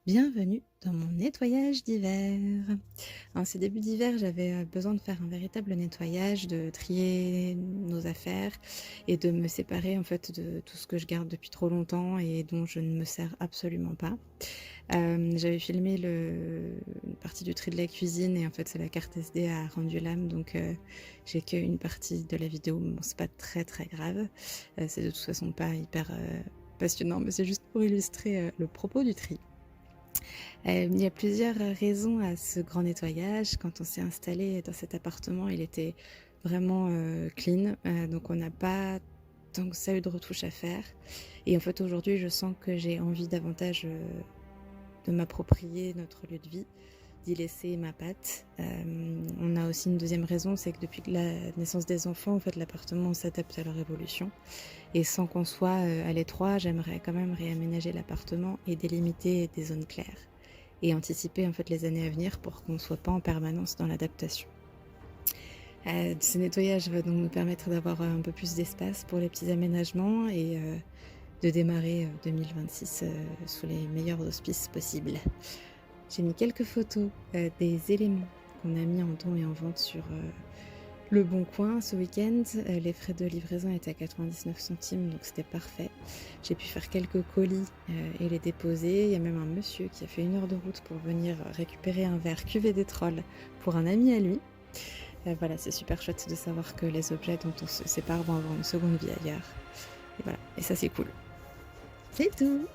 Bienvenue dans mon nettoyage d'hiver. En ces débuts d'hiver, j'avais besoin de faire un véritable nettoyage, de trier nos affaires et de me séparer en fait de tout ce que je garde depuis trop longtemps et dont je ne me sers absolument pas. J'avais filmé une partie du tri de la cuisine et en fait, c'est la carte SD a rendu l'âme, donc j'ai qu'une partie de la vidéo. Bon, c'est pas très très grave. C'est de toute façon pas hyper passionnant, mais c'est juste pour illustrer le propos du tri. Il y a plusieurs raisons à ce grand nettoyage. Quand on s'est installé dans cet appartement, il était vraiment clean, donc on n'a pas tant que ça eu de retouches à faire. Et en fait, aujourd'hui, je sens que j'ai envie davantage de m'approprier notre lieu de vie, d'y laisser ma patte. On a aussi une deuxième raison, c'est que depuis la naissance des enfants, en fait, l'appartement s'adapte à leur évolution. Et sans qu'on soit à l'étroit, j'aimerais quand même réaménager l'appartement et délimiter des zones claires et anticiper en fait les années à venir pour qu'on ne soit pas en permanence dans l'adaptation. Ce nettoyage va donc nous permettre d'avoir un peu plus d'espace pour les petits aménagements et de démarrer 2026 sous les meilleurs auspices possibles. J'ai mis quelques photos des éléments qu'on a mis en don et en vente sur Le Bon Coin ce week-end. Les frais de livraison étaient à 99 centimes, donc c'était parfait. J'ai pu faire quelques colis et les déposer. Il y a même un monsieur qui a fait 1 heure de route pour venir récupérer un verre cuvée des trolls pour un ami à lui. Voilà, c'est super chouette de savoir que les objets dont on se sépare vont avoir une seconde vie ailleurs. Et voilà, et ça c'est cool. C'est tout!